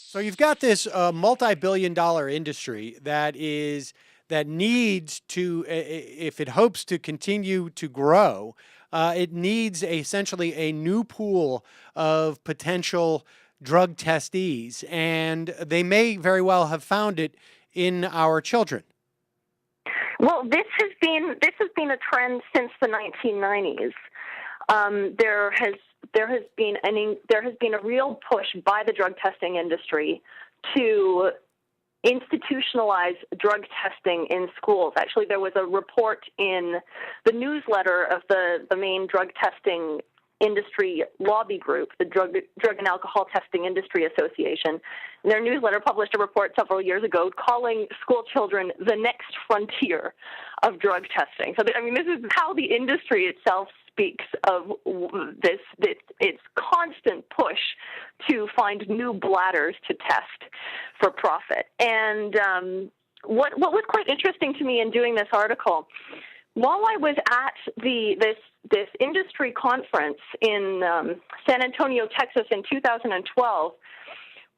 So you've got this multi-billion-dollar industry that needs to, if it hopes to continue to grow, it needs essentially a new pool of potential drug testees, and they may very well have found it in our children. Well, this has been a trend since the 1990s. There has been a real push by the drug testing industry to institutionalize drug testing in schools. Actually, there was a report in the newsletter of the main drug testing industry lobby group, the Drug and Alcohol Testing Industry Association. And their newsletter published a report several years ago calling school children the next frontier of drug testing. So, this is how the industry itself speaks of its constant push to find new bladders to test for profit. And what was quite interesting to me in doing this article, while I was at this industry conference in San Antonio, Texas, in 2012,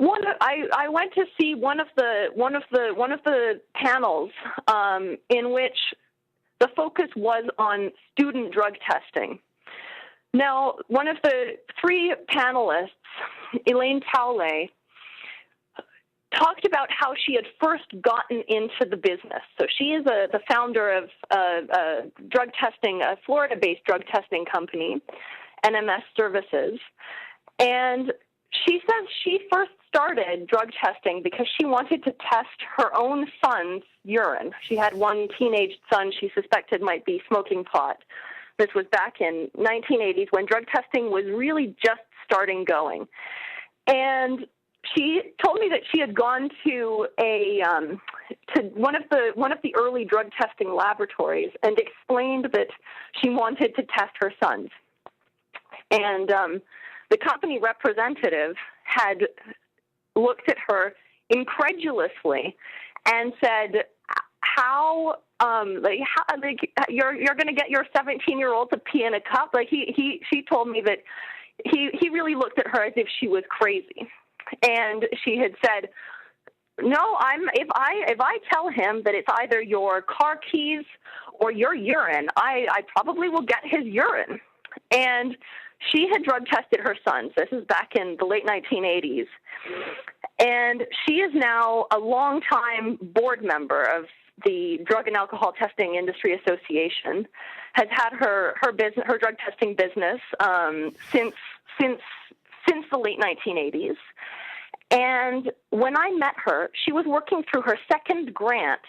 I went to see one of the panels in which the focus was on student drug testing. Now, one of the three panelists, Elaine Towley, talked about how she had first gotten into the business. So she is the founder of drug testing, a Florida-based drug testing company, NMS Services. And she says she first started drug testing because she wanted to test her own son's urine. She had one teenage son she suspected might be smoking pot. This was back in 1980s when drug testing was really just starting going. And she told me that she had gone to one of the early drug testing laboratories and explained that she wanted to test her sons. And the company representative had looked at her incredulously and said, you're going to get your 17-year-old to pee in a cup? She told me that he really looked at her as if she was crazy. And she had said, no, if I tell him that it's either your car keys or your urine, I probably will get his urine. And she had drug tested her sons. This is back in the late 1980s. And she is now a longtime board member of the Drug and Alcohol Testing Industry Association, has had her drug testing business since the late 1980s. And when I met her, she was working through her second grant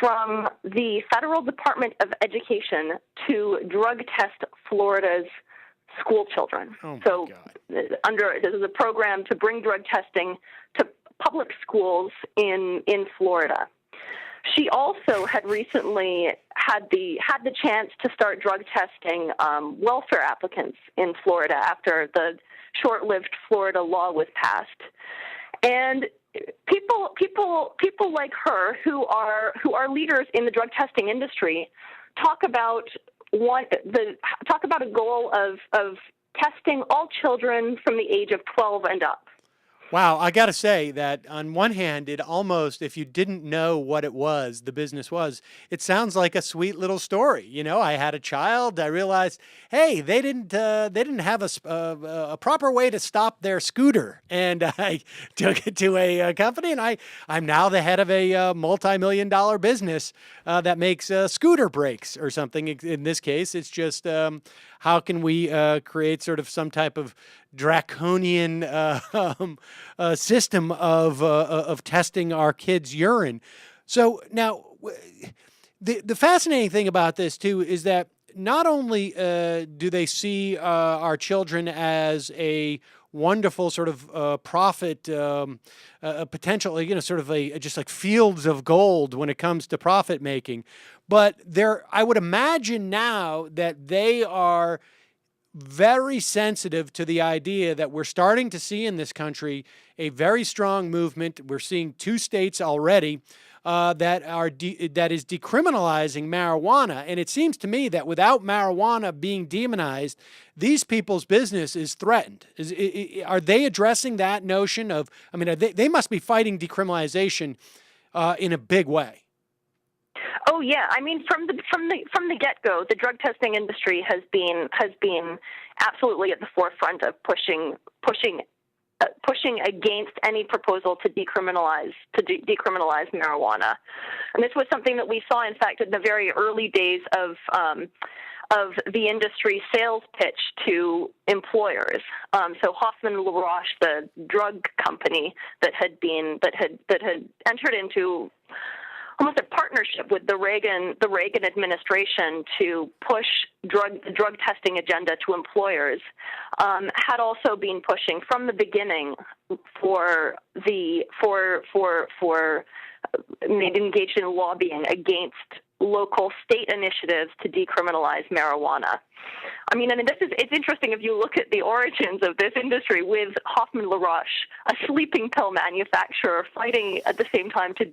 from the Federal Department of Education to drug test Florida's school children. Oh my God. This is a program to bring drug testing to public schools in Florida. She also had recently had the chance to start drug testing welfare applicants in Florida after the short-lived Florida law was passed. And people like her who are leaders in the drug testing industry talk about a goal of testing all children from the age of 12 and up. Wow, I got to say that on one hand, it almost, if you didn't know what it was, the business was, it sounds like a sweet little story. You know, I had a child. I realized, hey, they didn't have a proper way to stop their scooter, and I took it to a company, and I'm now the head of a multi-million-dollar business that makes scooter brakes or something. In this case, it's just how can we create sort of some type of draconian system of testing our kids' urine. So now, the fascinating thing about this too is that not only do they see our children as a wonderful sort of profit potential, sort of just like fields of gold when it comes to profit making, but I would imagine now that they are very sensitive to the idea that we're starting to see in this country a very strong movement. We're seeing 2 states already that is decriminalizing marijuana. And it seems to me that without marijuana being demonized, these people's business is threatened. Are they addressing that notion of? I mean, they must be fighting decriminalization in a big way. Oh yeah, I mean from the get-go, the drug testing industry has been absolutely at the forefront of pushing against any proposal to decriminalize marijuana, and this was something that we saw, in fact, in the very early days of the industry sales pitch to employers. So Hoffman LaRoche, the drug company that had entered into almost a partnership with the Reagan administration to push the drug testing agenda to employers, had also been pushing from the beginning engaged in lobbying against local state initiatives to decriminalize marijuana. I mean, it's interesting if you look at the origins of this industry with Hoffman LaRoche, a sleeping pill manufacturer, fighting at the same time to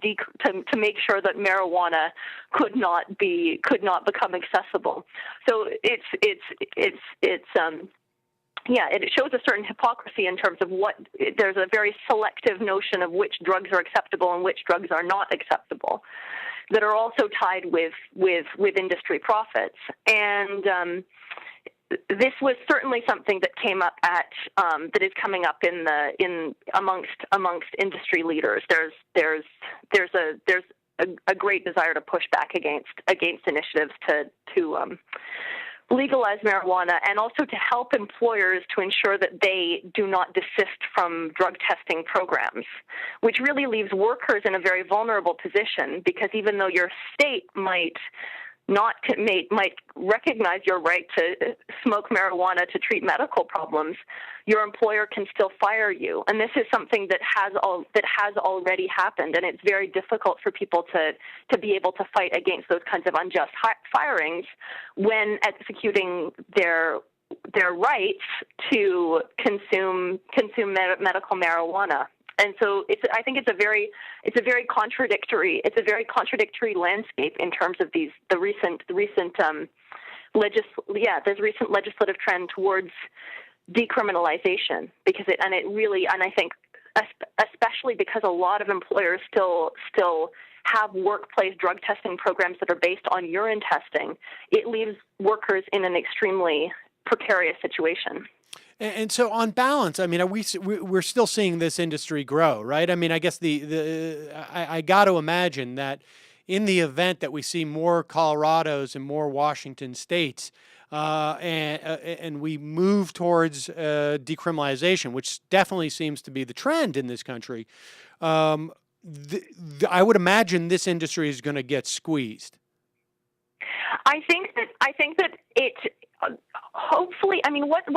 make sure that marijuana could not become accessible. So it shows a certain hypocrisy in terms of there's a very selective notion of which drugs are acceptable and which drugs are not acceptable, that are also tied with industry profits. And this was certainly something that came up that is coming up amongst industry leaders. There's a great desire to push back against initiatives to legalize marijuana, and also to help employers to ensure that they do not desist from drug testing programs, which really leaves workers in a very vulnerable position, because even though your state might recognize your right to smoke marijuana to treat medical problems, your employer can still fire you. And this is something that has already happened, and it's very difficult for people to be able to fight against those kinds of unjust firings when executing their rights to consume medical marijuana. And so I think it's a very contradictory landscape in terms of the recent legislative trend towards decriminalization, and I think especially because a lot of employers still have workplace drug testing programs that are based on urine testing, it leaves workers in an extremely precarious situation. And so, on balance, I mean, we're still seeing this industry grow, right? I mean, I guess I got to imagine that in the event that we see more Colorados and more Washington states, and we move towards decriminalization, which definitely seems to be the trend in this country, I would imagine this industry is going to get squeezed. I think that it. Hopefully, I mean, what is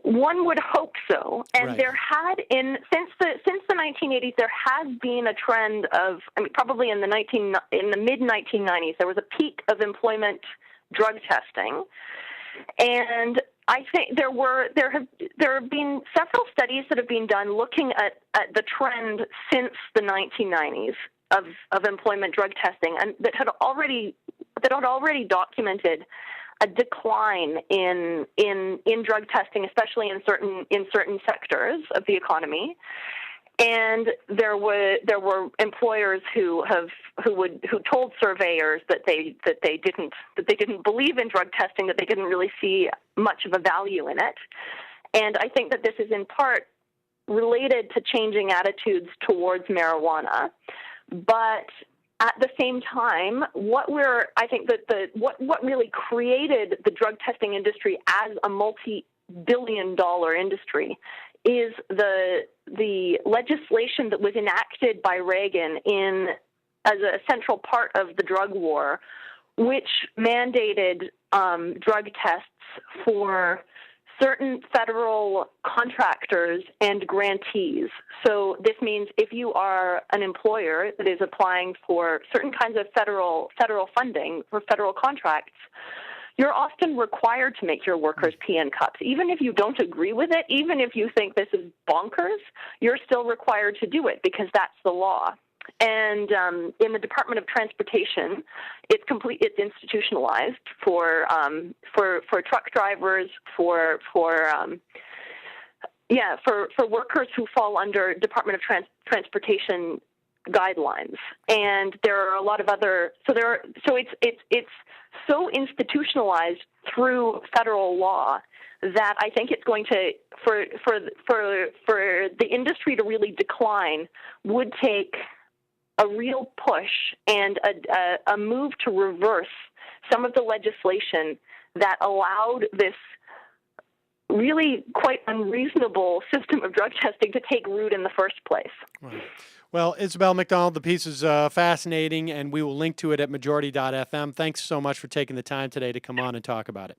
one would hope so, and right. There had since the 1980s there has been a trend of, I mean, probably in the mid 1990s there was a peak of employment drug testing, and I think there have been several studies that have been done looking at the trend since the 1990s of employment drug testing, and that had already documented a decline in drug testing, especially in certain sectors of the economy. And there were employers who told surveyors that they didn't believe in drug testing, that they didn't really see much of a value in it. And I think that this is in part related to changing attitudes towards marijuana. But at the same time, what really created the drug testing industry as a multi-billion-dollar industry is the legislation that was enacted by Reagan as a central part of the drug war, which mandated drug tests for certain federal contractors and grantees. So this means if you are an employer that is applying for certain kinds of federal funding for federal contracts, you're often required to make your workers pee in cups. Even if you don't agree with it, even if you think this is bonkers, you're still required to do it because that's the law. And in the Department of Transportation, it's institutionalized for truck drivers, for workers who fall under Department of Transportation guidelines. And there are a lot of other. It's so institutionalized through federal law that I think it's going to for the industry to really decline would take a real push and a move to reverse some of the legislation that allowed this really quite unreasonable system of drug testing to take root in the first place. Right. Well, Isabel Macdonald, the piece is fascinating, and we will link to it at majority.fm. Thanks so much for taking the time today to come on and talk about it.